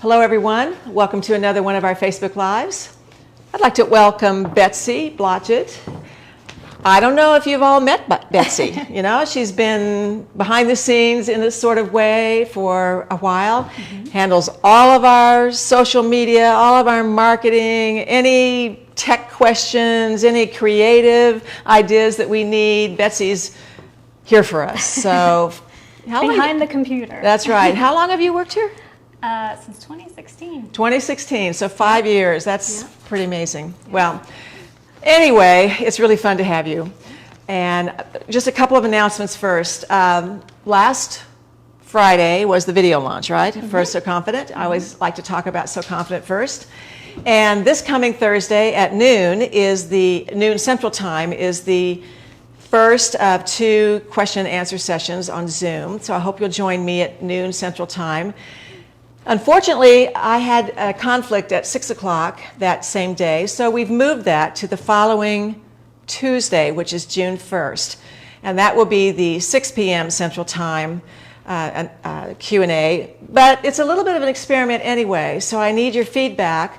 Hello everyone, welcome to another one of our Facebook Lives. I'd like to welcome Betsy Blodgett. I don't know if you've all met Betsy. You know, she's been behind the scenes in this sort of way for a while, handles all of our social media, all of our marketing, any tech questions, any creative ideas that we need. Betsy's here for us. So, behind the computer. That's right. How long have you worked here? Since 2016. 2016, so 5 years. That's pretty amazing. Yeah. Well, anyway, it's really fun to have you. And just a couple of announcements first. Last Friday was the video launch, right? For So Confident. I always like to talk about So Confident first. And this coming Thursday at noon Central Time is the first of 2 question and answer sessions on Zoom. So I hope you'll join me at noon Central Time. Unfortunately, I had a conflict at 6 o'clock that same day, so we've moved that to the following Tuesday, which is June 1st. And that will be the 6 p.m. Central Time Q&A. But it's a little bit of an experiment anyway, so I need your feedback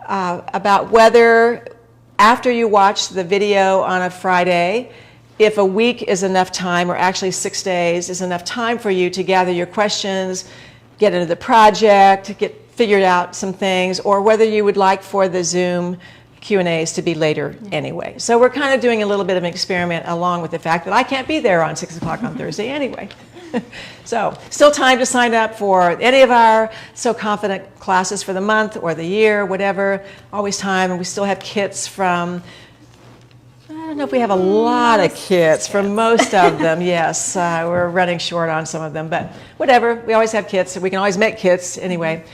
about whether, after you watch the video on a Friday, if a week is enough time, or actually 6 days is enough time for you to gather your questions, get into the project, get figured out some things, or whether you would like for the Zoom Q&As to be later anyway. So we're kind of doing a little bit of an experiment along with the fact that I can't be there on 6 o'clock on Thursday anyway. So still time to sign up for any of our So Confident classes for the month or the year, whatever. Always time, and we still have kits from, I don't know if we have a lot of kits from most of them. Yes, we're running short on some of them, but whatever. We always have kits. We can always make kits anyway.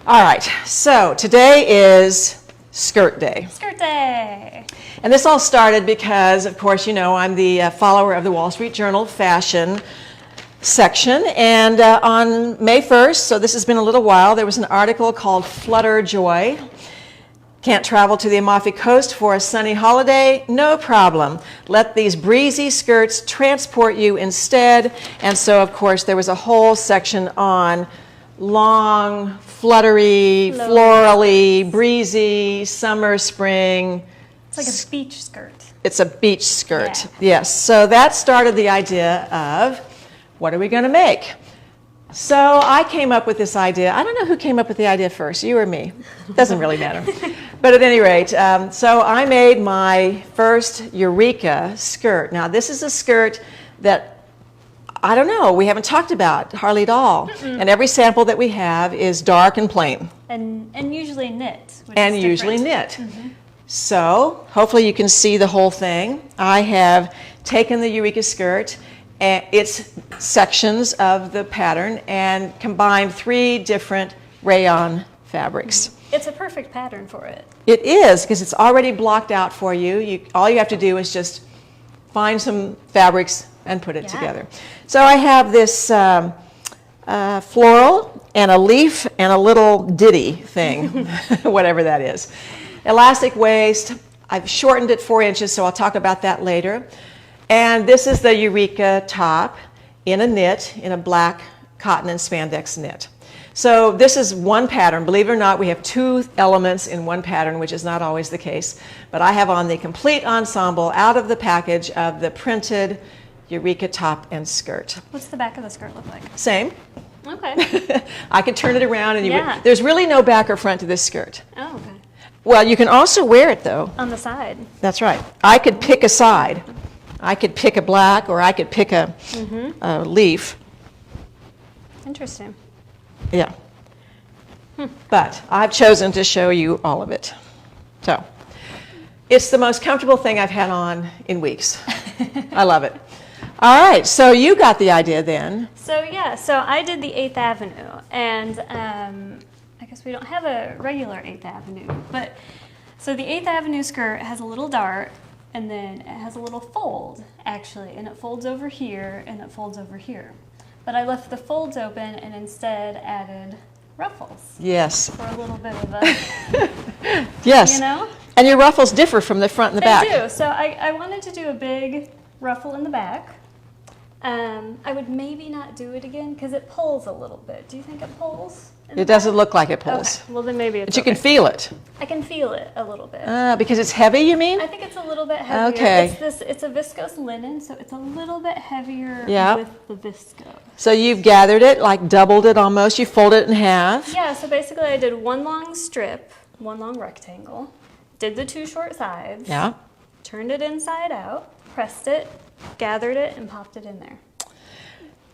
All right, so today is Skirt Day. Skirt Day. And this all started because, of course, you know, I'm the follower of the Wall Street Journal fashion section. And on May 1st, so this has been a little while, there was an article called Flutter Joy. Can't travel to the Amalfi Coast for a sunny holiday? No problem. Let these breezy skirts transport you instead. And so, of course, there was a whole section on long, fluttery, florally, breezy, summer, spring. It's like a beach skirt. It's a beach skirt, yes. So that started the idea of, what are we going to make? So I came up with this idea. I don't know who came up with the idea first, you or me. Doesn't really matter. But at any rate, so I made my first Eureka skirt. Now this is a skirt that, I don't know, we haven't talked about hardly at all. And every sample that we have is dark and plain. And usually knit. And usually knit. So hopefully you can see the whole thing. I have taken the Eureka skirt and its sections of the pattern and combined 3 different rayon fabrics. It's a perfect pattern for it. It is, because it's already blocked out for you. All you have to do is just find some fabrics and put it together. So I have this floral and a leaf and a little ditty thing, whatever that is. Elastic waist. I've shortened it 4 inches, so I'll talk about that later. And this is the Eureka top in a knit, in a black cotton and spandex knit. So this is one pattern. Believe it or not, we have 2 elements in one pattern, which is not always the case. But I have on the complete ensemble out of the package of the printed Eureka top and skirt. What's the back of the skirt look like? Same. Okay. I could turn it around and there's really no back or front to this skirt. Oh, okay. Well, you can also wear it though. On the side. That's right. I could pick a side. I could pick a black, or I could pick a leaf. Interesting. Yeah. But I've chosen to show you all of it. So it's the most comfortable thing I've had on in weeks. I love it. All right, so you got the idea then. So I did the 8th Avenue, and I guess we don't have a regular 8th Avenue, but so the 8th Avenue skirt has a little dart, and then it has a little fold, actually, and it folds over here, and it folds over here. But I left the folds open and instead added ruffles. Yes. For a little bit of a, yes. You know? And your ruffles differ from the front and the back. They do. So I wanted to do a big ruffle in the back, I would maybe not do it again because it pulls a little bit. Do you think it pulls? It doesn't look like it pulls. Okay. Well, then maybe it's But you can feel it. I can feel it a little bit. Because it's heavy, you mean? I think it's a little bit heavier. Okay. It's a viscose linen, so it's a little bit heavier Yeah. with the viscose. So you've gathered it, like doubled it almost. You fold it in half. Yeah, so basically I did one long strip, one long rectangle, did the 2 short sides, Yeah. turned it inside out, pressed it, gathered it, and popped it in there.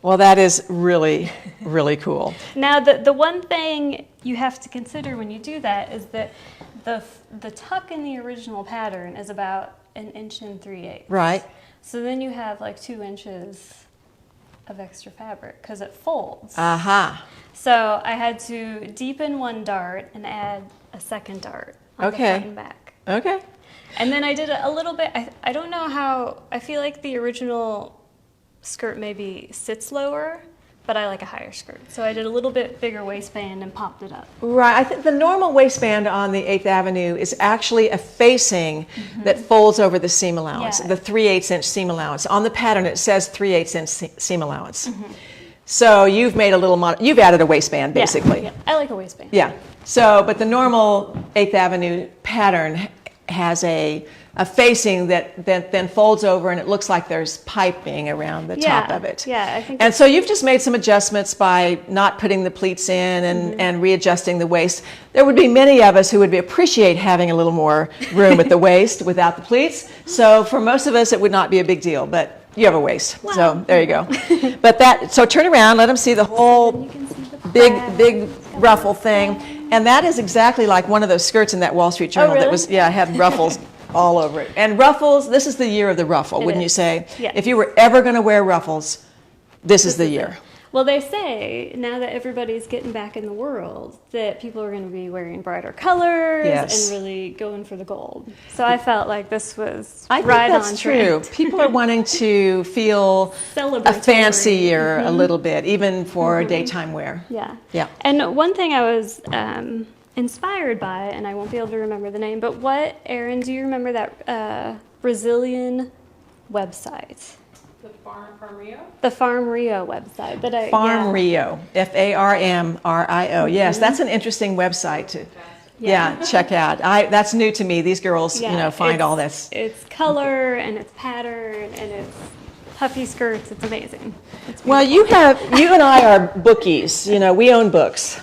Well, that is really, really cool. Now, the one thing you have to consider when you do that is that the tuck in the original pattern is about 1 3/8 inches. Right. So then you have like 2 inches of extra fabric because it folds. Aha. So I had to deepen one dart and add a second dart on the front and back. Okay. And then I did a little bit, I don't know how, I feel like the original skirt maybe sits lower, but I like a higher skirt. So I did a little bit bigger waistband and popped it up. Right. I think the normal waistband on the 8th Avenue is actually a facing that folds over the seam allowance, Yeah. the 3/8 inch seam allowance. On the pattern, it says 3/8 inch seam allowance. So you've made a little, you've added a waistband basically. Yeah, I like a waistband. Yeah. So, but the normal 8th Avenue pattern has a facing that then folds over, and it looks like there's piping around the top of it. Yeah, I think. And so you've just made some adjustments by not putting the pleats in and readjusting the waist. There would be many of us who would appreciate having a little more room at the waist without the pleats. So for most of us, it would not be a big deal, but you have a waist. Wow. So there you go. So turn around, let them see the whole You can see the big ruffle thing. And that is exactly like one of those skirts in that Wall Street Journal that really? was, had ruffles all over it. And ruffles, this is the year of the ruffle, wouldn't you say? Yeah. If you were ever going to wear ruffles, this is the year. Well, they say now that everybody's getting back in the world that people are going to be wearing brighter colors Yes. and really going for the gold. So I felt like this was I think right that's on true. trend. People are wanting to feel a Celebratory. fancier a little bit, even for daytime wear. Yeah. Yeah. And one thing I was inspired by, and I won't be able to remember the name, but Erin, do you remember that Brazilian website? The Farm Rio? The Farm Rio website. Farm Rio, FARMRIO. Yes, that's an interesting website to check out. That's new to me. These girls, find all this. It's color and it's pattern and it's puffy skirts. It's amazing. It's Well, you and I are bookies. We own books.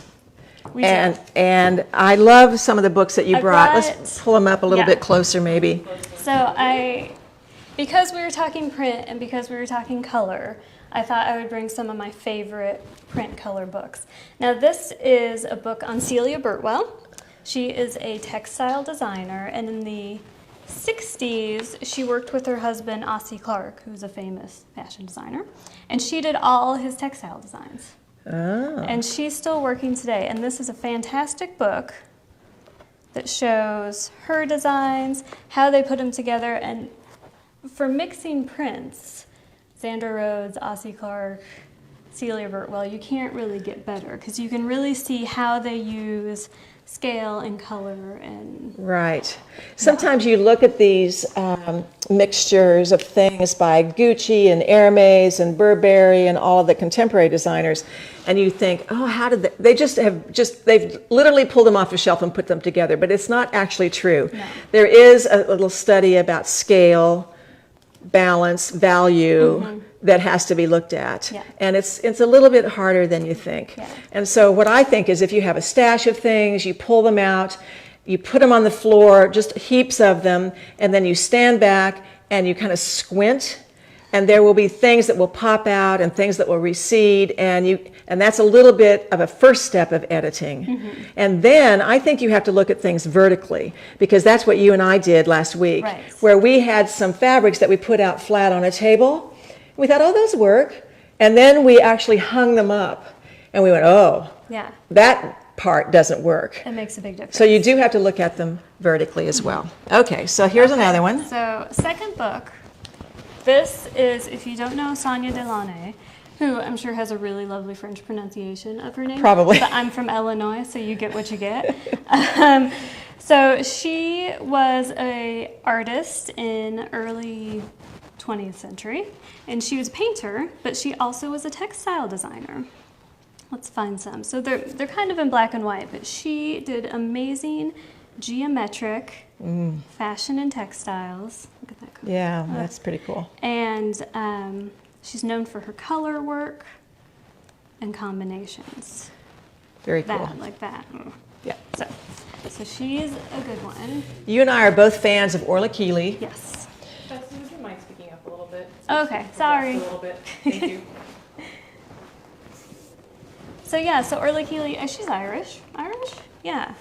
We do. And I love some of the books that you I brought. brought- Let's pull them up a little bit closer, maybe. So because we were talking print and because we were talking color, I thought I would bring some of my favorite print color books. Now this is a book on Celia Birtwell. She is a textile designer, and in the 60s she worked with her husband Ossie Clark, who's a famous fashion designer, and she did all his textile designs. Oh. And she's still working today, and this is a fantastic book that shows her designs, how they put them together, and for mixing prints, Xander Rhodes, Ossie Clark, Celia Birtwell, you can't really get better because you can really see how they use scale and color and Right. Sometimes you look at these mixtures of things by Gucci and Hermes and Burberry and all of the contemporary designers, and you think, oh, how did they've literally pulled them off the shelf and put them together, but it's not actually true. No. There is a little study about scale, balance, value that has to be looked at. Yeah. And it's a little bit harder than you think. Yeah. And so what I think is if you have a stash of things, you pull them out, you put them on the floor, just heaps of them, and then you stand back and you kind of squint, and there will be things that will pop out and things that will recede, and that's a little bit of a first step of editing. And then I think you have to look at things vertically, because that's what you and I did last week, Right. where we had some fabrics that we put out flat on a table. We thought, oh, those work. And then we actually hung them up, and we went, oh, yeah, that part doesn't work. it makes a big difference. So you do have to look at them vertically as well. Okay, so here's another one. So, second book. This is, if you don't know Sonia Delauney, who I'm sure has a really lovely French pronunciation of her name. Probably. But I'm from Illinois, so you get what you get. So she was an artist in early 20th century. And she was a painter, but she also was a textile designer. Let's find some. So they're kind of in black and white, but she did amazing geometric fashion and textiles. Look at that cover. Yeah, that's pretty cool. And she's known for her color work and combinations. Very cool. That, like that. Yeah. So she's a good one. You and I are both fans of Orla Kiely. Yes. Betsy, would you mind speaking up a little bit? Okay, sorry. A little bit. Thank you. So yeah, so Orla Kiely, she's Irish. Irish? Yeah.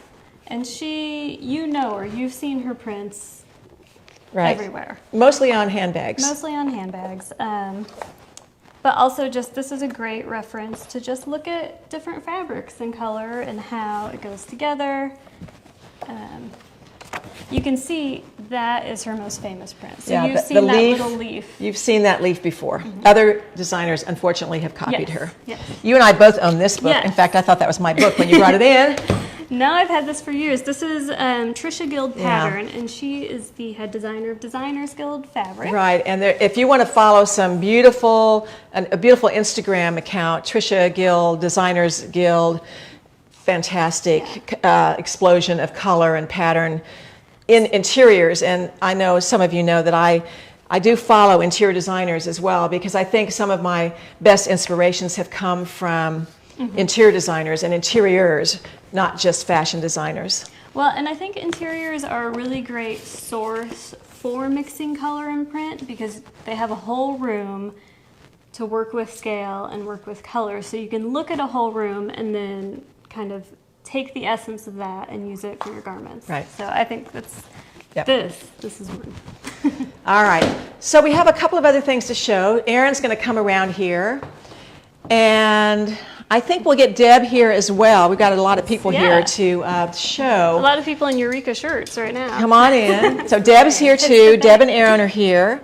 And she, you know her, you've seen her prints everywhere. Mostly on handbags. Mostly on handbags. But also just, this is a great reference to just look at different fabrics and color and how it goes together. You can see that is her most famous print. So Yeah, you've the seen that leaf, little leaf. You've seen that leaf before. Other designers, unfortunately, have copied Yes, her. yes. You and I both own this book. Yes. In fact, I thought that was my book when you brought it in. No, I've had this for years. This is Tricia Guild Yeah. Pattern, and she is the head designer of Designers Guild Fabric. Right, and there, if you want to follow some beautiful, a beautiful Instagram account, Tricia Guild, Designers Guild, fantastic explosion of color and pattern in interiors. And I know some of you know that I do follow interior designers as well, because I think some of my best inspirations have come from interior designers and interiors, not just fashion designers. Well, and I think interiors are a really great source for mixing color and print because they have a whole room to work with scale and work with color. So you can look at a whole room and then kind of take the essence of that and use it for your garments. Right. So I think that's Yep. this is one. All right, so we have a couple of other things to show. Erin's going to come around here, and I think we'll get Deb here as well. We've got a lot of people here to show. A lot of people in Eureka shirts right now. Come on in. So Deb is here too. Deb and Erin are here.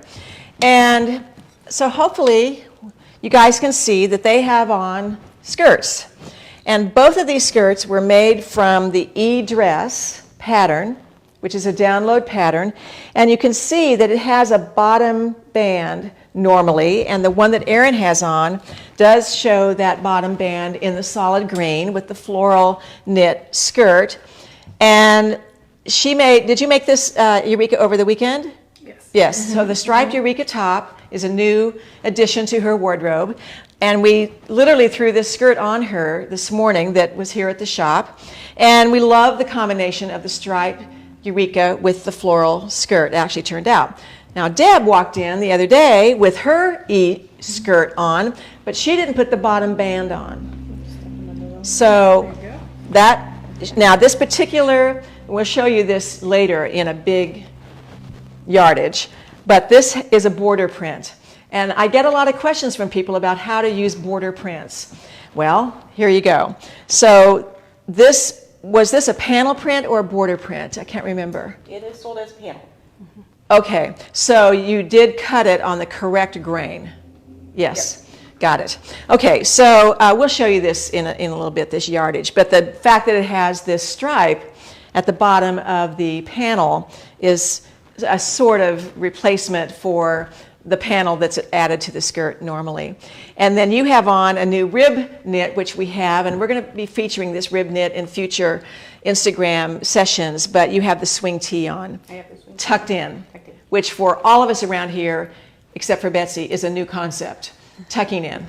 And so hopefully you guys can see that they have on skirts. And both of these skirts were made from the eDress pattern, which is a download pattern. And you can see that it has a bottom band normally, and the one that Erin has on does show that bottom band in the solid green with the floral knit skirt. And did you make this Eureka over the weekend? Yes. Yes, so the striped Eureka top is a new addition to her wardrobe. And we literally threw this skirt on her this morning that was here at the shop. And we love the combination of the striped Eureka with the floral skirt. It actually turned out. Now Deb walked in the other day with her skirt on, but she didn't put the bottom band on. So now this particular, we'll show you this later in a big yardage, but this is a border print. And I get a lot of questions from people about how to use border prints. Well, here you go. So was this a panel print or a border print? I can't remember. It is sold as a panel. Okay, so you did cut it on the correct grain. Yes, got it. Okay, so we'll show you this in a little bit, this yardage. But the fact that it has this stripe at the bottom of the panel is a sort of replacement for the panel that's added to the skirt normally. And then you have on a new rib knit, which we have, and we're going to be featuring this rib knit in future Instagram sessions, but you have the swing tee on, I have this one. tucked in, which for all of us around here, except for Betsy, is a new concept, tucking in,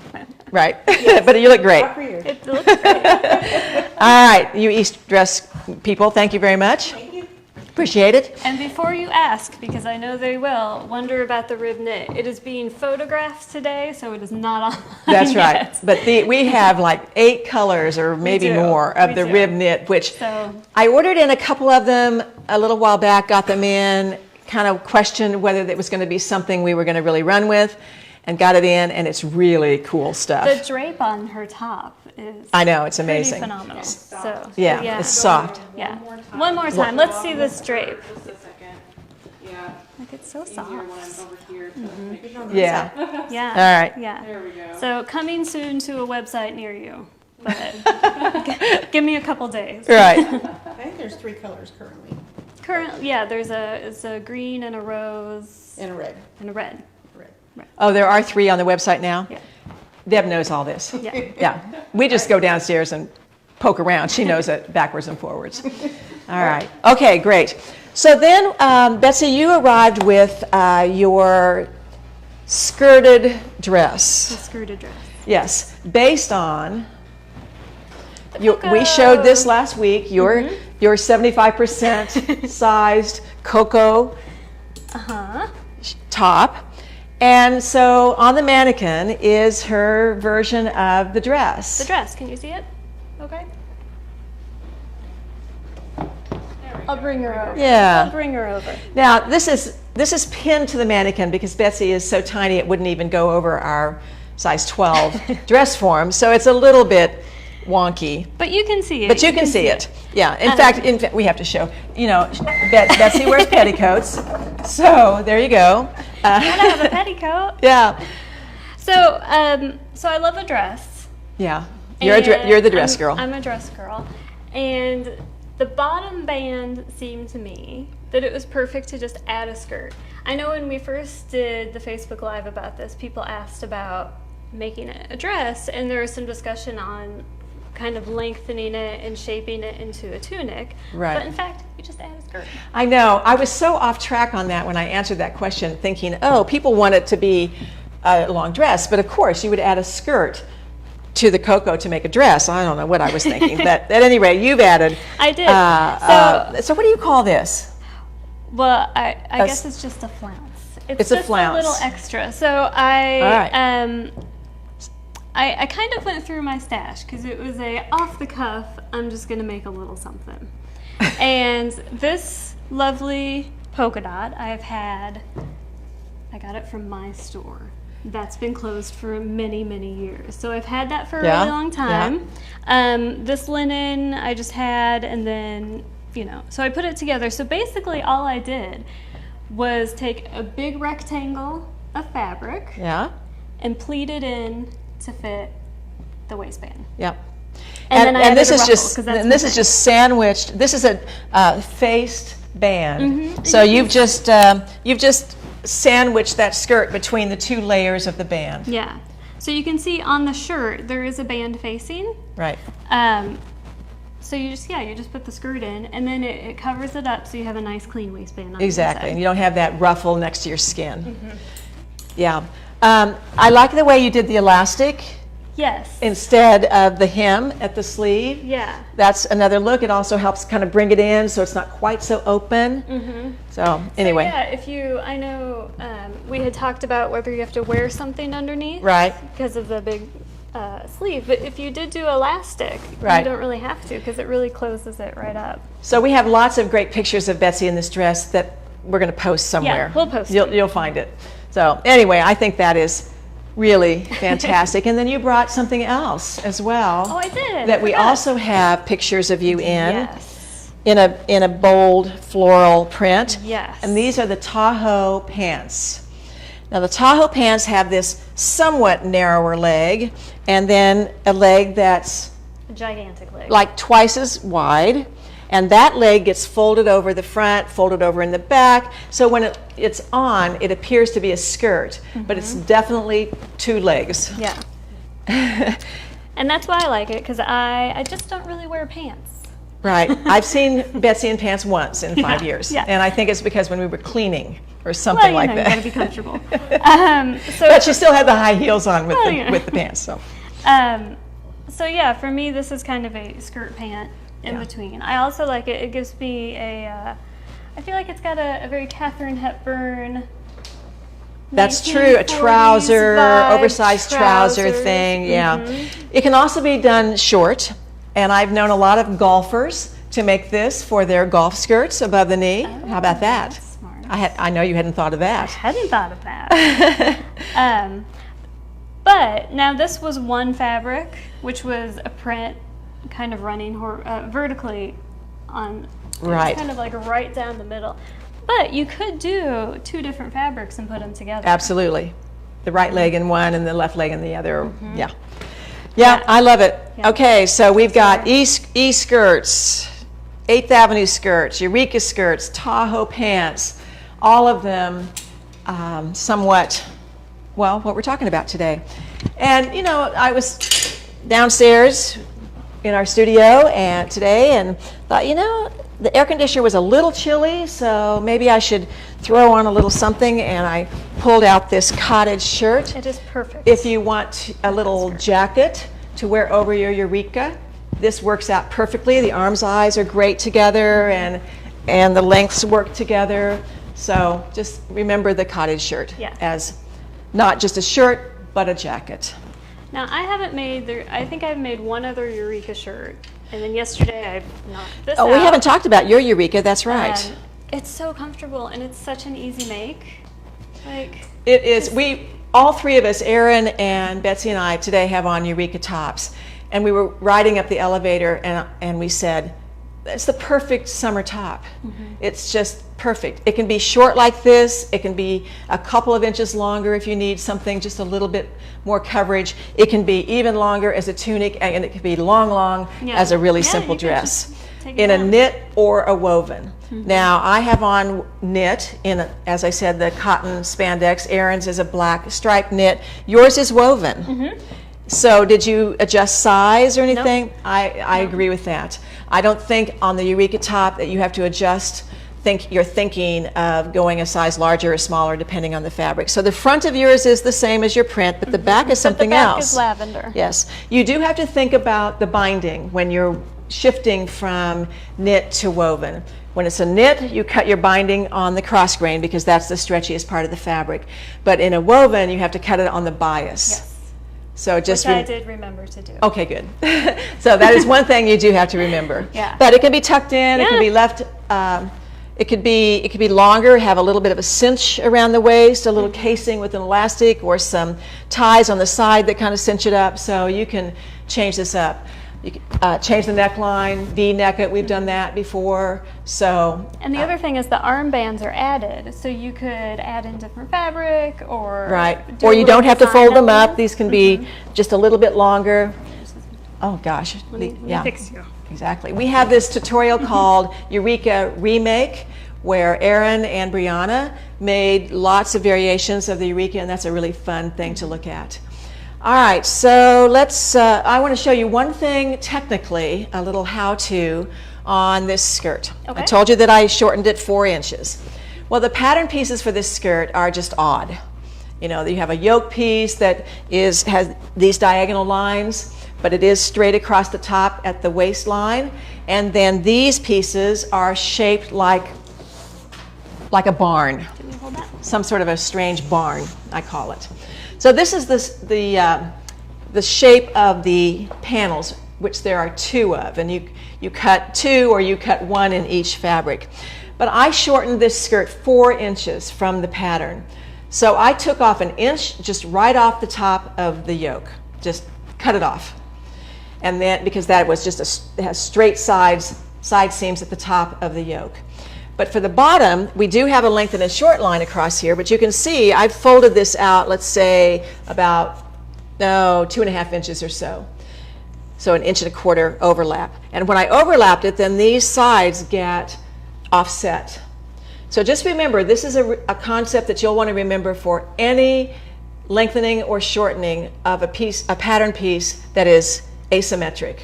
right? Yes. But you look great. Not for you. It looks great. All right, you eDress people, thank you very much. Thank you. Appreciate it. And before you ask, because I know they will, wonder about the rib knit. It is being photographed today, so it is not on. That's right. But we have like 8 colors or maybe do. more of We the do. rib knit, which So- I ordered in a couple of them a little while back, got them in, kind of questioned whether it was going to be something we were going to really run with, and got it in, and it's really cool stuff. The drape on her top is I know, it's pretty amazing. phenomenal. So Yeah, it's soft. Yeah. One more time. Let's see this drape. Just a second. Yeah. Like it's so Easier when I'm soft. over here to make sure. Yeah. Yeah. All right. Yeah. There we go. So coming soon to a website near you. But give me a couple days. Right. I think there's 3 colors currently. Currently, yeah, it's a green and a rose And a red. and a red. Red. Oh, there are 3 on the website now? Yeah. Deb knows all this. Yeah. Yeah. We just go downstairs and poke around. She knows it backwards and forwards. All right. Okay, great. So then, Betsy, you arrived with your skirted dress. The skirted dress. Yes, based on, we Coco. showed this last week, your 75% sized Coco top. And so on the mannequin is her version of the dress. The dress, can you see it? Okay. I'll bring her over. Yeah. I'll bring her over. Now, this is pinned to the mannequin because Betsy is so tiny it wouldn't even go over our size 12 dress form. So it's a little bit wonky. But you can see it. But you can see it. Yeah. In fact, we have to show, Betsy wears petticoats. So there you go. I have a petticoat. Yeah. So I love a dress. Yeah. You're the dress girl. I'm a dress girl. And the bottom band seemed to me that it was perfect to just add a skirt. I know when we first did the Facebook Live about this, people asked about making it a dress, and there was some discussion on kind of lengthening it and shaping it into a tunic. Right. But in fact, you just add a skirt. I know. I was so off track on that when I answered that question, thinking, oh, people want it to be a long dress, but of course you would add a skirt to the Coco to make a dress. I don't know what I was thinking, but at any rate, you've added. I did. So what do you call this? Well, I guess it's just a flounce. It's a just flounce. a little extra. So I kind of went through my stash because it was a off the cuff, I'm just gonna make a little something. And this lovely polka dot I got it from my store. That's been closed for many, many years. So I've had that for a really long time. This linen I just had, and then, so I put it together. So basically all I did was take a big rectangle of fabric and pleat it in to fit the waistband. Yep. And then I and this added a is ruffle, just 'cause that's and my this is thing. just sandwiched. This is a faced band. So you've just sandwiched that skirt between the 2 layers of the band. Yeah. So you can see on the shirt there is a band facing. Right. So you just put the skirt in, and then it covers it up so you have a nice clean waistband on Exactly. the And inside. you don't have that ruffle next to your skin. Yeah. I like the way you did the elastic Yes. instead of the hem at the sleeve. Yeah. That's another look. It also helps kind of bring it in so it's not quite so open. So anyway. So yeah, I know we had talked about whether you have to wear something underneath. Right. Because of the big sleeve. But if you did do elastic, Right. you don't really have to because it really closes it right up. So we have lots of great pictures of Betsy in this dress that we're going to post somewhere. we'll post You'll find it. So anyway, I think that is really fantastic. And then you brought something else as well. Oh, I did. That I we forgot. also have pictures of you in. Yes. In a bold floral print. Yes. And these are the Tahoe Pants. Now the Tahoe Pants have this somewhat narrower leg and then a leg that's A gigantic leg. like twice as wide. And that leg gets folded over the front, folded over in the back. So when it's on, it appears to be a skirt, but it's definitely 2 legs. Yeah. And that's why I like it, because I just don't really wear pants. Right. I've seen Betsy in pants once in 5 years. yeah. And I think it's because when we were cleaning or something like you that. gotta be comfortable. But she still had the high heels on with, with the pants. So So yeah, for me, this is kind of a skirt pant in between. I also like it. It gives me I feel like it's got a very Katharine Hepburn. that's true. A 1940s trouser, vibe, oversized trouser trousers. thing. Yeah. It can also be done short. And I've known a lot of golfers to make this for their golf skirts above the knee. How about that? That's smart. I know you hadn't thought of that. Hadn't thought of that. But now this was one fabric, which was a print kind of running vertically on, Right. kind of like right down the middle. But you could do 2 different fabrics and put them together. Absolutely. The right leg in one and the left leg in the other. Yeah, I love it. Yeah. Okay, so we've got E-skirts, 8th Avenue skirts, Eureka skirts, Tahoe pants, all of them somewhat well, what we're talking about today. And, you know, I was downstairs in our studio and today and thought, you know, the air conditioner was a little chilly, so maybe I should throw on a little something, and I pulled out this cottage shirt. It is perfect. If you want a little jacket to wear over your Eureka, this works out perfectly. The arms, eyes are great together, and the lengths work together. So just remember the cottage shirt as not just a shirt, but a jacket. Now, I haven't made, I think I've made one other Eureka shirt, and then yesterday I knocked this out. Oh, we haven't talked about your Eureka, that's right. It's so comfortable, and it's such an easy make. Like, it is, all three of us, Erin and Betsy and I, today have on Eureka tops. And we were riding up the elevator, and we said, it's the perfect summer top. It's just perfect. It can be short like this. It can be a couple of inches longer if you need something just a little bit more coverage. It can be even longer as a tunic, and it can be long as a really simple dress. In a knit or a woven. Now, I have on knit in, as I said, the cotton spandex. Erin's is a black striped knit. Yours is woven. So did you adjust size or anything? Nope. I agree with that. I don't think on the Eureka top that you have to adjust. You're thinking of going a size larger or smaller depending on the fabric. So the front of yours is the same as your print, but the back is something else. The back is lavender. Yes. You do have to think about the binding when you're shifting from knit to woven. When it's a knit, you cut your binding on the cross grain because that's the stretchiest part of the fabric. But in a woven, you have to cut it on the bias. Yes. So just Which I did remember to do. Okay, good. So that is one thing you do have to remember. Yeah. But it can be tucked in. It can be left. It could be longer. Have a little bit of a cinch around the waist, a little casing with an elastic, or some ties on the side that kind of cinch it up. So you can change this up. You can change the neckline, V-neck it. We've done that before. So. And the other thing is the armbands are added, so you could add in different fabric or. Right. Do Or a you little don't have to design fold them up. element. These can be just a little bit longer. Oh gosh. Let me fix you. Exactly. We have this tutorial called Eureka Remake, where Erin and Brianna made lots of variations of the Eureka, and that's a really fun thing to look at. All right, so let's, I want to show you one thing technically, a little how-to on this skirt. Okay. I told you that I shortened it 4 inches. Well, the pattern pieces for this skirt are just odd. You know, you have a yoke piece that has these diagonal lines, but it is straight across the top at the waistline. And then these pieces are shaped like a barn. Can you hold that? Some sort of a strange barn, I call it. So this is the shape of the panels, which there are 2 of, and you cut 2 or you cut 1 in each fabric. But I shortened this skirt 4 inches from the pattern. So I took off 1 inch just right off the top of the yoke, just cut it off. And then, because that was just it has straight side seams at the top of the yoke. But for the bottom, we do have a length and a short line across here, but you can see I've folded this out, let's say about 2.5 inches or so. So 1.25 inches overlap. And when I overlapped it, then these sides get offset. So just remember, this is a concept that you'll want to remember for any lengthening or shortening of a pattern piece that is asymmetric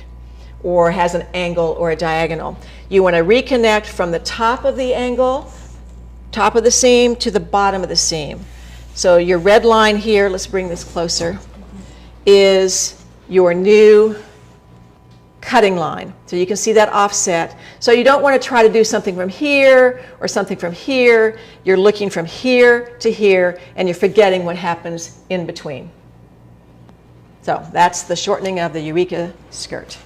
or has an angle or a diagonal. You want to reconnect from the top of the angle, top of the seam, to the bottom of the seam. So your red line here, let's bring this closer, is your new cutting line. So you can see that offset. So you don't want to try to do something from here or something from here. You're looking from here to here, and you're forgetting what happens in between. So that's the shortening of the Eureka skirt.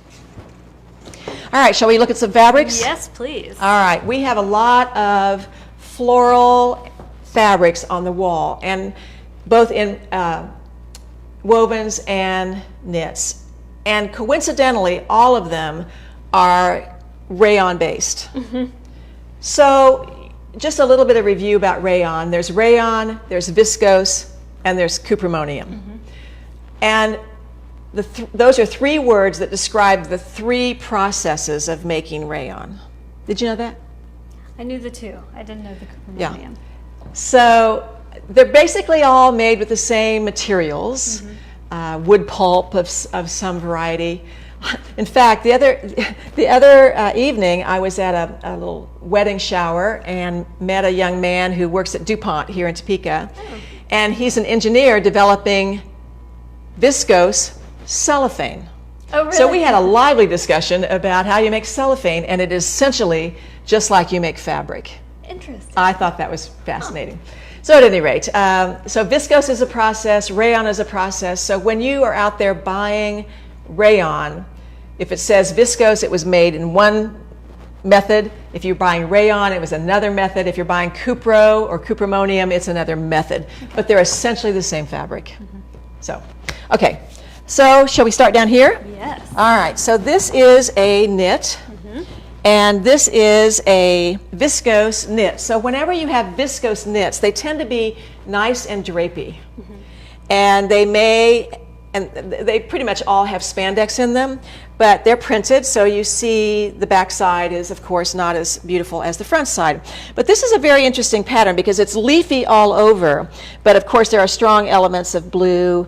All right, shall we look at some fabrics? Yes, please. All right, we have a lot of floral fabrics on the wall, and both in wovens and knits. And coincidentally, all of them are rayon based. So just a little bit of review about rayon. There's rayon, there's viscose, and there's cuprimonium. And those are 3 words that describe the 3 processes of making rayon. Did you know that? I knew the 2. I didn't know the cuprimonium. So they're basically all made with the same materials, wood pulp of some variety. In fact, the other evening, I was at a little wedding shower and met a young man who works at DuPont here in Topeka. And he's an engineer developing viscose cellophane. Oh, really? So we had a lively discussion about how you make cellophane, and it is essentially just like you make fabric. Interesting. I thought that was fascinating. So at any rate, so viscose is a process, rayon is a process. So when you are out there buying rayon, if it says viscose, it was made in one method. If you're buying rayon, it was another method. If you're buying cupro or cupramonium, it's another method. But they're essentially the same fabric. So, okay. So shall we start down here? Yes. All right. So this is a knit. And this is a viscose knit. So whenever you have viscose knits, they tend to be nice and drapey. And they pretty much all have spandex in them, but they're printed, so you see the back side is, of course, not as beautiful as the front side. But this is a very interesting pattern because it's leafy all over, but of course there are strong elements of blue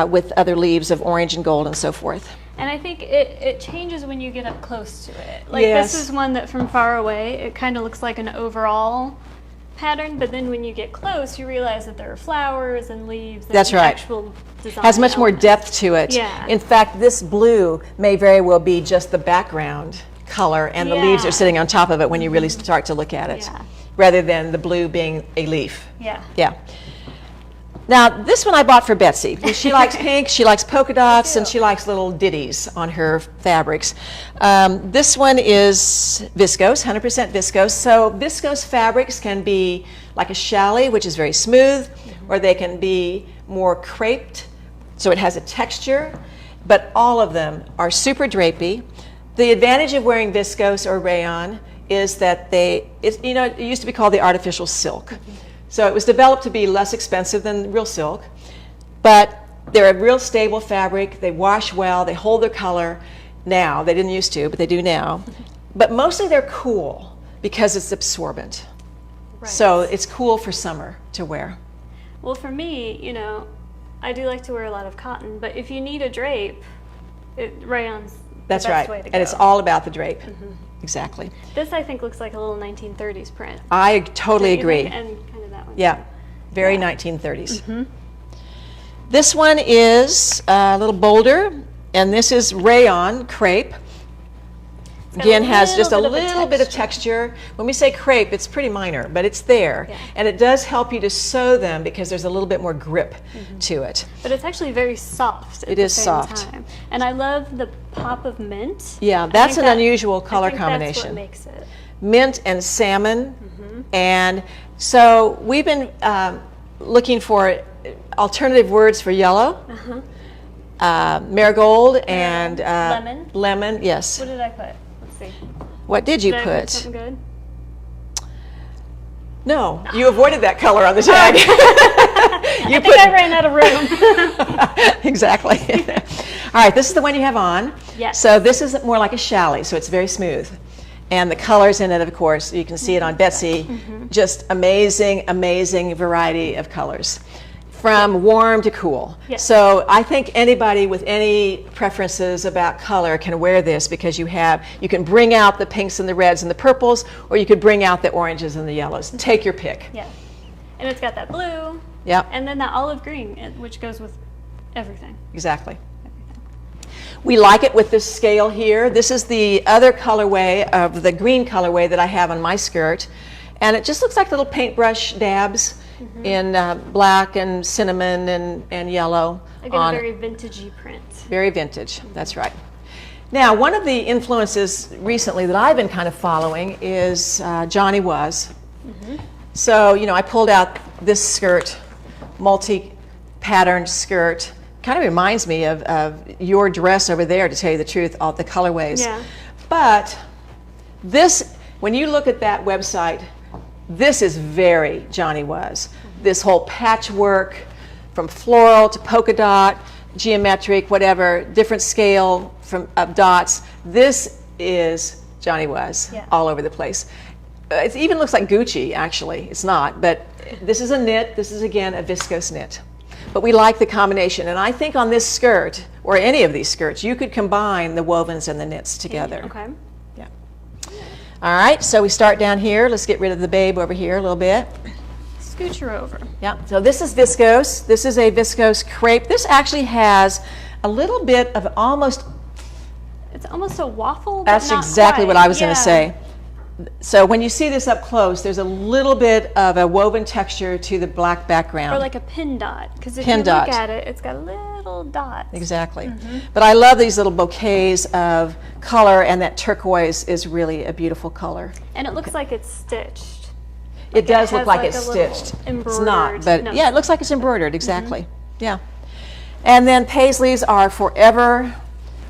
with other leaves of orange and gold and so forth. And I think it changes when you get up close to it. Like Yes. this is one that from far away, it kind of looks like an overall pattern, but then when you get close, you realize that there are flowers and leaves. And That's right. Actual design Has much more elements. depth to it. Yeah. In fact, this blue may very well be just the background color, and the leaves Yeah. are sitting on top of it when you really start to look at it, Yeah. rather than the blue being a leaf. Yeah. Yeah. Now, this one I bought for Betsy. She likes pink, she likes polka dots, and she likes little ditties on her fabrics. This one is viscose, 100% viscose. So viscose fabrics can be like a challis, which is very smooth, or they can be more creped, so it has a texture, but all of them are super drapey. The advantage of wearing viscose or rayon is that it used to be called the artificial silk. So it was developed to be less expensive than real silk, but they're a real stable fabric. They wash well, they hold their color now. They didn't used to, but they do now. But mostly they're cool because it's absorbent. Right. So it's cool for summer to wear. Well, for me, I do like to wear a lot of cotton, but if you need a drape, rayon's That's the best right. way to And go. it's all about the drape. Exactly. This, I think, looks like a little 1930s print. I totally Don't you agree. think? And kind of that one. Yeah, very 1930s. This one is a little bolder, and this is rayon crepe. got Again, a has just a little bit of little bit of texture. When we say crepe, it's pretty minor, but it's there. Yeah. And it does help you to sew them because there's a little bit more grip to it. But it's actually very soft at It the is same soft. time. And I love the pop of mint. Yeah, I that's think an unusual color I think combination. That's what makes it. Mint and salmon. And so we've been looking for alternative words for yellow. Marigold and Lemon. Lemon, yes. What did I put? Let's see. What did you Did I put put? something good? No, you avoided that color on the tag. I think I ran out of room. Exactly. All right, this is the one you have on. Yes. So this is more like a challis, so it's very smooth. And the colors in it, of course, you can see it on Betsy. Just amazing, amazing variety of colors. From warm to cool. Yes. So I think anybody with any preferences about color can wear this because you can bring out the pinks and the reds and the purples, or you could bring out the oranges and the yellows. Take your pick. Yeah. And it's got that blue. Yep. And then that olive green, which goes with everything. Exactly. We like it with this scale here. This is the other colorway of the green colorway that I have on my skirt. And it just looks like little paintbrush dabs in black and cinnamon and yellow. Again, a very vintagey print. Very vintage, that's right. Now, one of the influences recently that I've been kind of following is Johnny Was. So, I pulled out this skirt, multi-patterned skirt. Kind of reminds me of your dress over there, to tell you the truth, all the colorways. Yeah. But this, when you look at that website, this is very Johnny Was. This whole patchwork from floral to polka dot, geometric, whatever, different scale of dots. This is Johnny Was Yeah. all over the place. it even looks like Gucci, actually. It's not, but this is a knit. This is, again, a viscose knit. But we like the combination. And I think on this skirt, or any of these skirts, you could combine the wovens and the knits together. Okay. Yeah. All right, so we start down here. Let's get rid of the babe over here a little bit. Scooch her over. Yeah, so this is viscose. This is a viscose crepe. This actually has a little bit of almost... It's almost a waffle, but That's not exactly quite. what I was going Yeah. to say. So when you see this up close, there's a little bit of a woven texture to the black background. Or like a pin dot, because if Pin you dot. look at it, it's got little dots. Exactly. But I love these little bouquets of color, and that turquoise is really a beautiful color. And it looks like it's stitched. It does look has like like it's a little stitched. It's embroidered- not, but no. yeah, it looks like it's embroidered, exactly. Yeah. And then paisleys are forever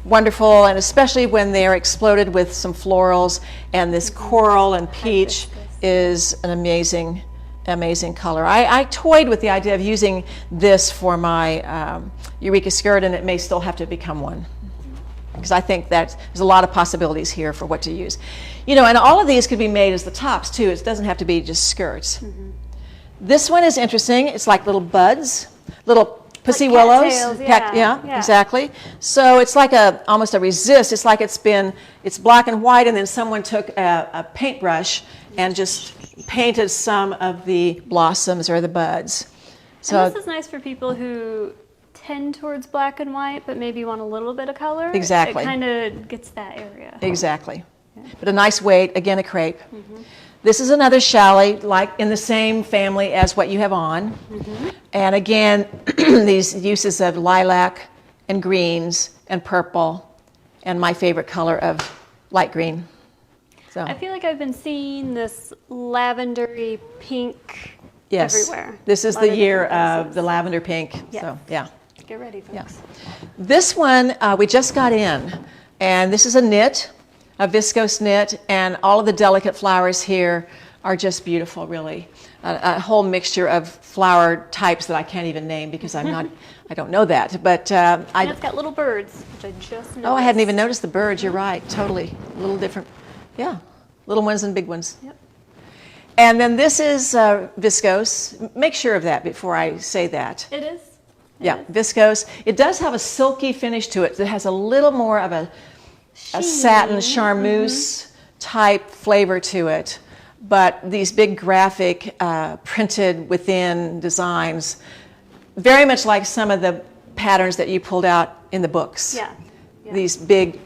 wonderful, and especially when they're exploded with some florals, and this coral and peach is an amazing, amazing color. I toyed with the idea of using this for my Eureka skirt, and it may still have to become one, because I think that there's a lot of possibilities here for what to use. You know, and all of these could be made as the tops too. It doesn't have to be just skirts. This one is interesting. It's like little buds, little pussy Like willows. cattails, yeah. Exactly. So it's like almost a resist. It's like it's black and white, and then someone took a paintbrush and just painted some of the blossoms or the buds. So And this is nice for people who tend towards black and white, but maybe want a little bit of color. Exactly. It kind of gets that area. exactly. But a nice weight, again, a crepe. This is another chalet, like in the same family as what you have on. And again, these uses of lilac and greens and purple, and my favorite color of light green. So I feel like I've been seeing this lavendery pink yes, everywhere. this is A lot the of year different of places. the lavender pink. Yes. So yeah. Get ready, folks. Yeah. This one we just got in, and this is a knit, a viscose knit, and all of the delicate flowers here are just beautiful, really. A whole mixture of flower types that I can't even name because I don't know that. But And it's got little birds, which I just noticed. oh, I hadn't even noticed the birds. You're right, totally. A little different, yeah, little ones and big ones. Yep. And then this is viscose. Make sure of that before I say that. It is. Yeah, viscose. It does have a silky finish to it. It has a little more of a satin charmeuse type flavor to it. But these big graphic printed within designs, very much like some of the patterns that you pulled out in the books. Yeah. Yeah. These big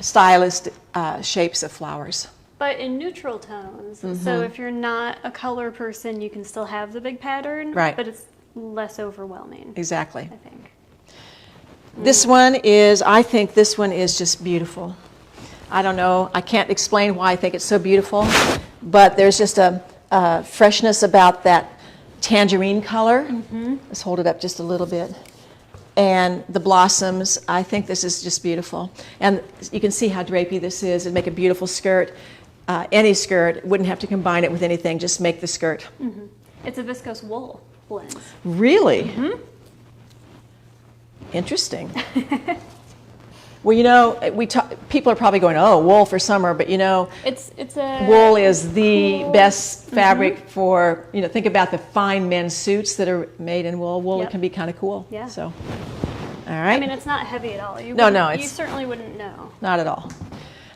stylist shapes of flowers. But in neutral tones. So if you're not a color person, you can still have the big pattern. Right. But it's less overwhelming, Exactly. I think. This one I think this one is just beautiful. I don't know, I can't explain why I think it's so beautiful, but there's just a freshness about that tangerine color. Let's hold it up just a little bit. And the blossoms, I think this is just beautiful. And you can see how drapey this is. It'd make a beautiful skirt. Any skirt, wouldn't have to combine it with anything, just make the skirt. It's a viscose wool blend. Really? Interesting. Well, you know, people are probably going, oh, wool for summer, but you know, It's a wool is the cool- best fabric for, you know, think about the fine men's suits that are made in wool. Wool Yep. can be kind of cool. Yeah. So, all right. I mean, it's not heavy at all. You No, wouldn't- no, You it's- certainly wouldn't know. Not at all.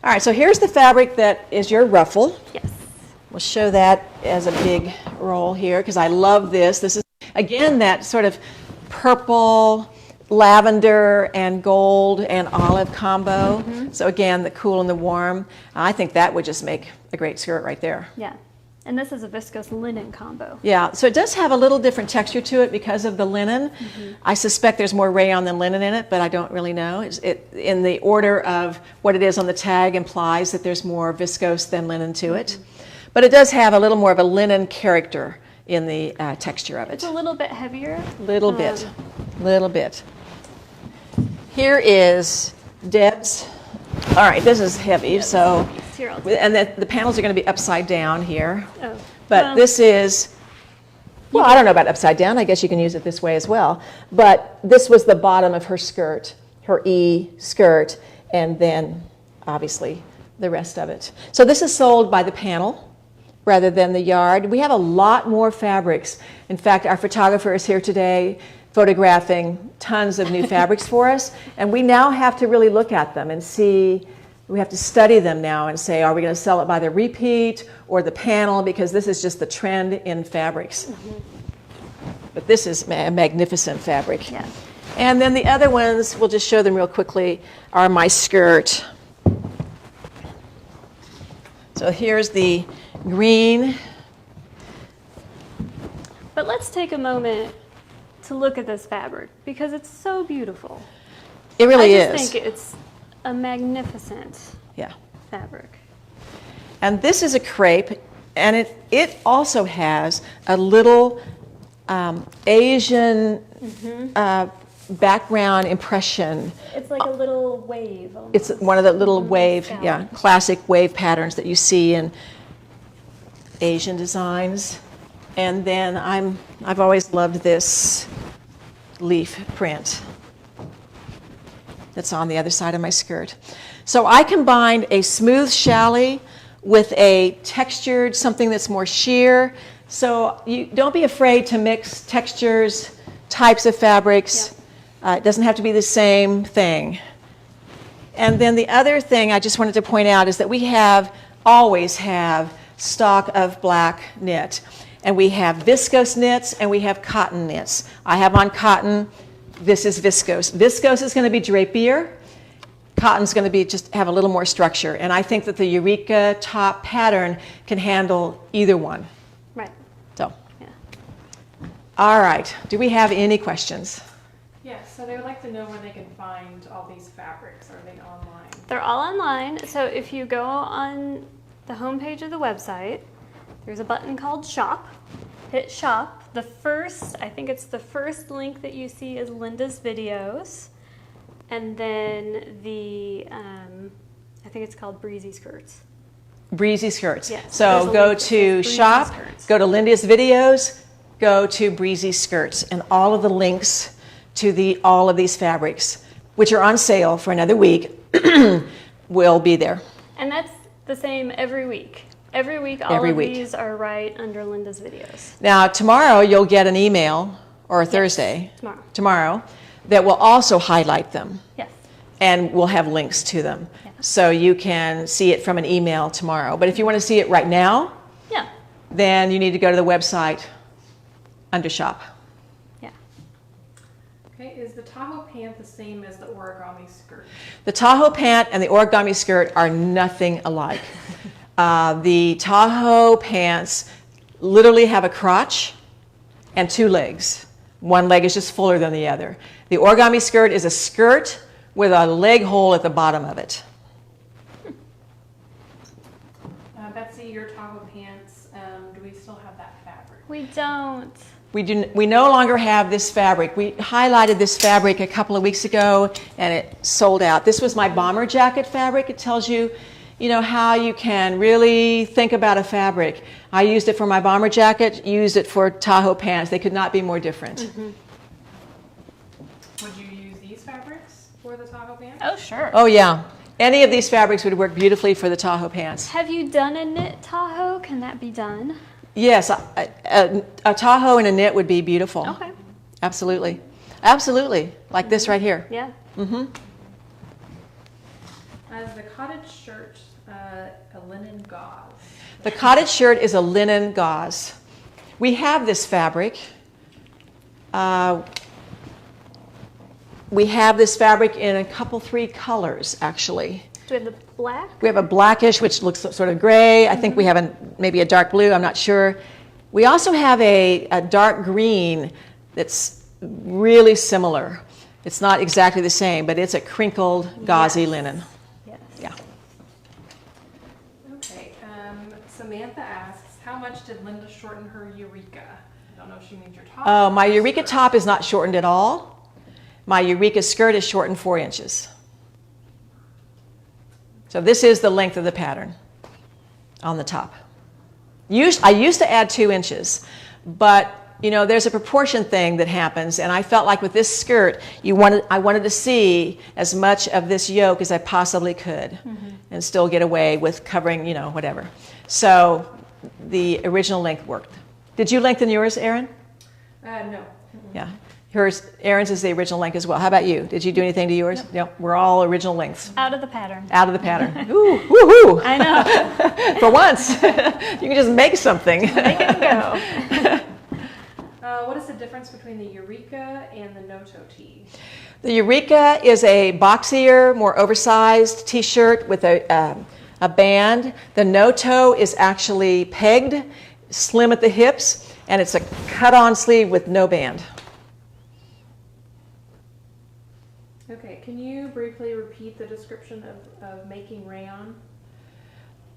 All right, so here's the fabric that is your ruffle. Yes. We'll show that as a big roll here because I love this. This is, again, that sort of purple, lavender, and gold and olive combo. So again, the cool and the warm. I think that would just make a great skirt right there. Yeah. And this is a viscose linen combo. Yeah, so it does have a little different texture to it because of the linen. I suspect there's more rayon than linen in it, but I don't really know. In the order of what it is on the tag implies that there's more viscose than linen to it. But it does have a little more of a linen character in the texture of It's it. a little bit heavier. Little bit. Here is Deb's. All right, this is heavy, so, Here, I'll take and the panels are going to be upside down here. Oh. But Well, this is, well, I don't know about upside down. I guess you can use it this way as well. But this was the bottom of her skirt, her E skirt, and then obviously the rest of it. So this is sold by the panel, rather than the yard. We have a lot more fabrics. In fact, our photographer is here today photographing tons of new fabrics for us, and we now have to really look at them and see, we have to study them now and say, are we going to sell it by the repeat or the panel, because this is just the trend in fabrics. But this is a magnificent fabric. Yeah. And then the other ones, we'll just show them real quickly, are my skirt. So here's the green. But let's take a moment to look at this fabric because it's so beautiful. It really I just is. think it's a magnificent Yeah. fabric. And this is a crepe, and it also has a little Asian background impression. It's like a little wave. Almost. It's one of the little wave, Scout. yeah, classic wave patterns that you see in Asian designs. And then I've always loved this leaf print that's on the other side of my skirt. So I combined a smooth challis with a textured, something that's more sheer. So you don't be afraid to mix textures, types of fabrics. It doesn't have to be the same thing. And then the other thing I just wanted to point out is that we always have stock of black knit. And we have viscose knits and we have cotton knits. I have on cotton, this is viscose. Viscose is going to be drapier. Cotton's going to be just have a little more structure. And I think that the Eureka top pattern can handle either one. Right. So, Yeah. all right. Do we have any questions? Yes, so they would like to know where they can find all these fabrics. Are they online? They're all online. So if you go on the homepage of the website, there's a button called Shop. Hit Shop. I think it's the first link that you see is Linda's videos. And then I think it's called Breezy Skirts. Breezy Skirts. Yes, So there's a go link that to says Breezy Shop, Skirts. go to Linda's videos, go to Breezy Skirts, and all of the links to all of these fabrics, which are on sale for another week, will be there. And that's the same every week. Every week, all Every of week. these are right under Linda's videos. Now, tomorrow you'll get an email, or Thursday, Tomorrow. that will also highlight them, Yes. and we'll have links to them. Yeah. So you can see it from an email tomorrow. But if you want to see it right now, Yeah. then you need to go to the website under Shop. Yeah. Okay, is the Tahoe pant the same as the origami skirt? The Tahoe pant and the origami skirt are nothing alike. The Tahoe pants literally have a crotch and two legs. One leg is just fuller than the other. The origami skirt is a skirt with a leg hole at the bottom of it. Betsy, your Tahoe pants, do we still have that fabric? We don't. We no longer have this fabric. We highlighted this fabric a couple of weeks ago and it sold out. This was my bomber jacket fabric. It tells you, how you can really think about a fabric. I used it for my bomber jacket, used it for Tahoe pants. They could not be more different. Mm-hmm. Would you use these fabrics for the Tahoe pants? Oh, sure. Oh yeah, any of these fabrics would work beautifully for the Tahoe pants. Have you done a knit Tahoe? Can that be done? Yes, a Tahoe and a knit would be beautiful. Okay. Absolutely. Absolutely. Like this right here. Yeah. Mm-hmm. Is the cottage shirt a linen gauze? The cottage shirt is a linen gauze. We have this fabric. We have this fabric in a couple, 3 colors, actually. Do we have the black? We have a blackish, which looks sort of gray. I think we have maybe a dark blue. I'm not sure. We also have a dark green that's really similar. It's not exactly the same, but it's a crinkled, gauzy Yes. linen. Yes. Yeah. Okay, Samantha asks, how much did Linda shorten her Eureka? I don't know if she means your top. Oh, my or your Eureka skirt. top is not shortened at all. My Eureka skirt is shortened 4 inches. So this is the length of the pattern on the top. I used to add 2 inches, but there's a proportion thing that happens, and I felt like with this skirt, I wanted to see as much of this yoke as I possibly could, and still get away with covering, whatever. So the original length worked. Did you lengthen yours, Erin? No. Yeah. Erin's is the original length as well. How about you? Did you do anything to yours? Yep. We're all original lengths. Out of the pattern. Out of the pattern. Ooh, woohoo! I know. For once, you can just make something. Make it go. What is the difference between the Eureka and the Noto tee? The Eureka is a boxier, more oversized t-shirt with a band. The Noto is actually pegged, slim at the hips, and it's a cut-on sleeve with no band. Okay, can you briefly repeat the description of making rayon?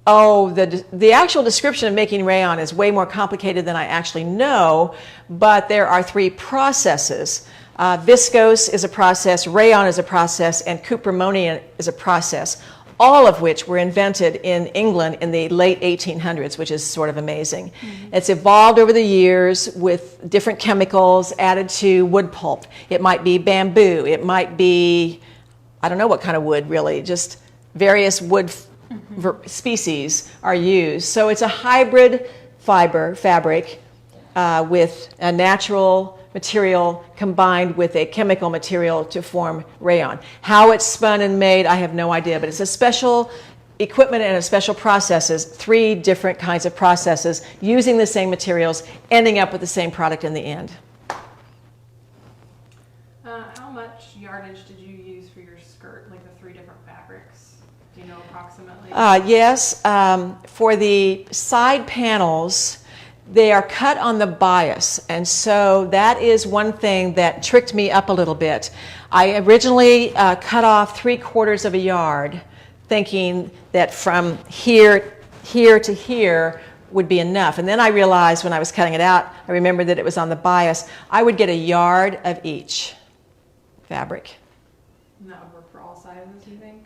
Oh, the actual description of making rayon is way more complicated than I actually know, but there are 3 processes. Viscose is a process, rayon is a process, and cupramonian is a process, all of which were invented in England in the late 1800s, which is sort of amazing. Mm-hmm. It's evolved over the years with different chemicals added to wood pulp. It might be bamboo, it might be, I don't know what kind of wood really, just various wood species are used. So it's a hybrid fabric with a natural material combined with a chemical material to form rayon. How it's spun and made, I have no idea, but it's a special equipment and a special processes, 3 different kinds of processes using the same materials, ending up with the same product in the end. How much yardage did you use for your skirt, like the 3 different fabrics? Do you know approximately? Yes, for the side panels, they are cut on the bias, and so that is one thing that tricked me up a little bit. I originally cut off 3/4 of a yard, thinking that from here to here would be enough. And then I realized when I was cutting it out, I remembered that it was on the bias. I would get a yard of each fabric. And that would work for all sizes, you think?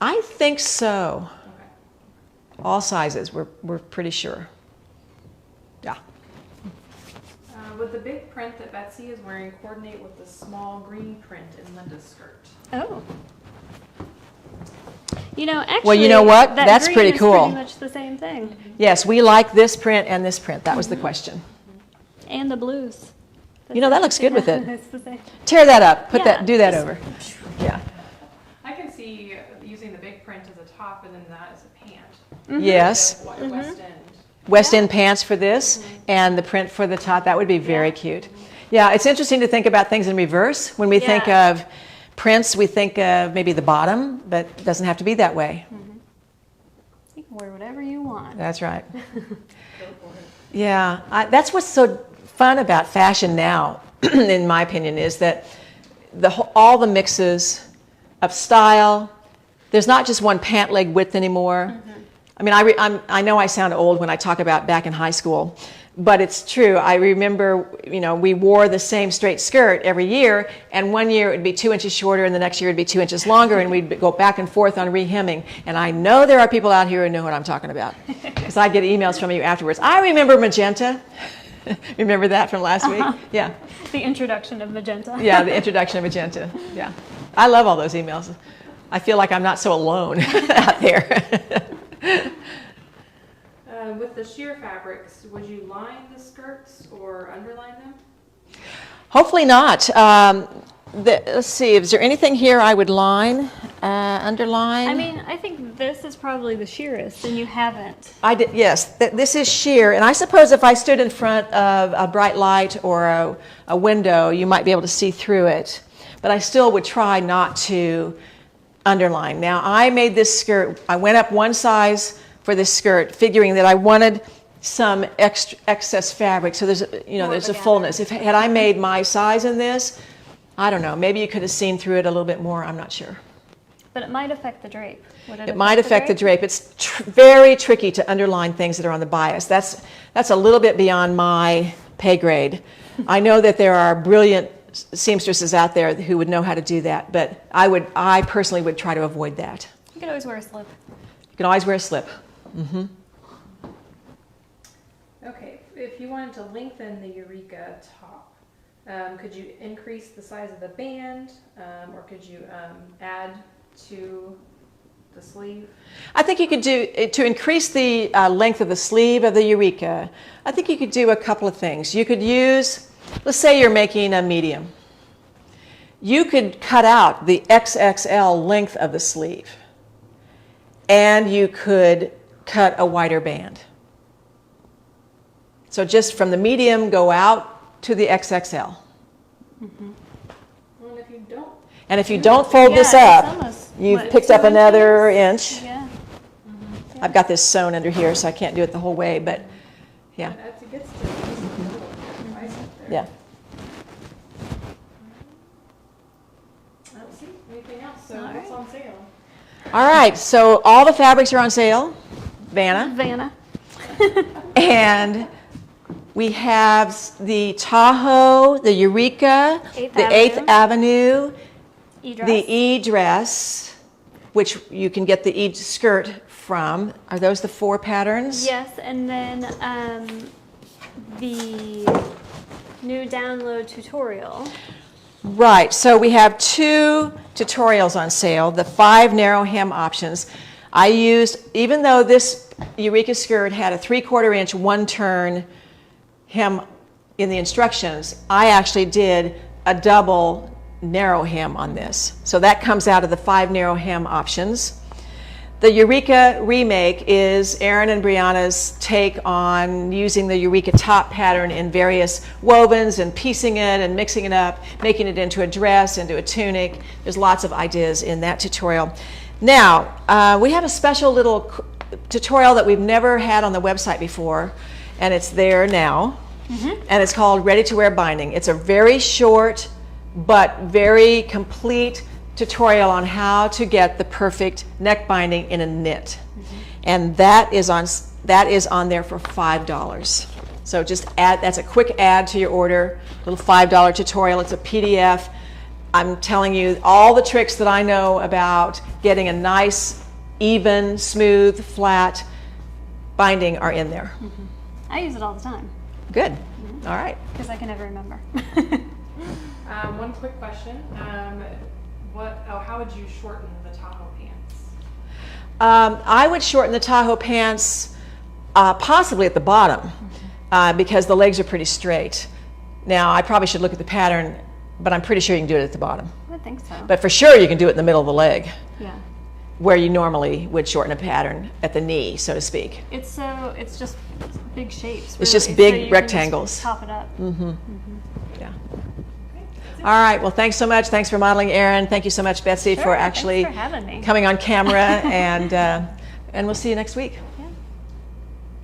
I think so. Okay. All sizes, we're pretty sure. Yeah. Would the big print that Betsy is wearing coordinate with the small green print in Linda's skirt? Oh. You know, actually, well, you know what? that That's green pretty is cool. Pretty much the same thing. Yes, we like this print and this print. That was the question. And the blues. You know, that looks good with it. It's the same. Tear that up. Yeah, Do that just- over. Yeah. I can see using the big print as a top and then that as a pant. Mm-hmm. Yes. West End. West End pants for this and the print for the top. That would be very cute. Yeah, it's interesting to think about things in reverse. When we think of prints, we think of maybe the bottom, but it doesn't have to be that way. You can wear whatever you want. That's right. Yeah, that's what's so fun about fashion now, in my opinion, is that all the mixes of style. There's not just one pant leg width anymore. I mean, I know I sound old when I talk about back in high school, but it's true. I remember, we wore the same straight skirt every year, and one year it would be 2 inches shorter, and the next year it would be 2 inches longer, and we'd go back and forth on rehemming. And I know there are people out here who know what I'm talking about, because I get emails from you afterwards. I remember magenta. Remember that from last week? Yeah. The introduction of magenta. Yeah, the introduction of magenta. Yeah. I love all those emails. I feel like I'm not so alone out there. With the sheer fabrics, would you line the skirts or underline them? Hopefully not. Let's see, is there anything here I would line, underline? I mean, I think this is probably the sheerest, and you haven't. I did, yes, this is sheer, and I suppose if I stood in front of a bright light or a window, you might be able to see through it. But I still would try not to underline. Now, I made this skirt, I went up one size for this skirt, figuring that I wanted some excess fabric, so there's a fullness. Had I made my size in this, I don't know, maybe you could have seen through it a little bit more, I'm not sure. But it might affect the drape. Would It might affect the drape. It's very tricky to underline things that are on the bias. That's a little bit beyond my pay grade. I know that there are brilliant seamstresses out there who would know how to do that, but I personally would try to avoid that. You could always wear a slip. You can always wear a slip. Mm-hmm. Okay, if you wanted to lengthen the Eureka top, could you increase the size of the band, or could you add to the sleeve? I think you could do, to increase the length of the sleeve of the Eureka, I think you could do a couple of things. You could use, let's say you're making a medium. You could cut out the XXL length of the sleeve, and you could cut a wider band. So just from the medium, go out to the XXL. Well, if you don't, And if you don't fold this Yeah, it's up, almost, you've what, picked up 2 another inches? inch. Yeah. I've got this sewn under here, so I can't do it the whole way, but yeah, it gets to the middle of your bicep there. yeah. I don't see anything else, so All what's right. on sale? All right, so all the fabrics are on sale, Vanna, Vanna. and we have the Tahoe, the Eureka, Eighth the 8th Avenue, eDress. the eDress, which you can get the eSkirt from. Are those the 4 patterns? Yes, and then the new download tutorial. Right, so we have 2 tutorials on sale, the 5 narrow hem options. I used, even though this Eureka skirt had a 3/4 inch 1-turn hem in the instructions, I actually did a double narrow hem on this. So that comes out of the 5 narrow hem options. The Eureka remake is Erin and Brianna's take on using the Eureka top pattern in various wovens and piecing it and mixing it up, making it into a dress, into a tunic. There's lots of ideas in that tutorial. Now, we have a special little tutorial that we've never had on the website before, and it's there now. And it's called Ready to Wear Binding. It's a very short but very complete tutorial on how to get the perfect neck binding in a knit. And that is on there for $5. So just add, that's a quick add to your order, little $5 tutorial. It's a PDF. I'm telling you all the tricks that I know about getting a nice, even, smooth, flat binding are in there. I use it all the time Good. All right. because I can never remember. One quick question. How would you shorten the Tahoe pants? I would shorten the Tahoe pants possibly at the bottom because the legs are pretty straight. Now, I probably should look at the pattern, but I'm pretty sure you can do it at the bottom. I would think so. But for sure, you can do it in the middle of the leg, yeah. where you normally would shorten a pattern at the knee, so to speak. It's just big shapes. It's just really, big so you can rectangles. just top it up. Yeah. All right. Well, thanks so much. Thanks for modeling, Erin. Thank you so much, Betsy, Sure, for thanks actually for having me. coming on camera, and we'll see you next week.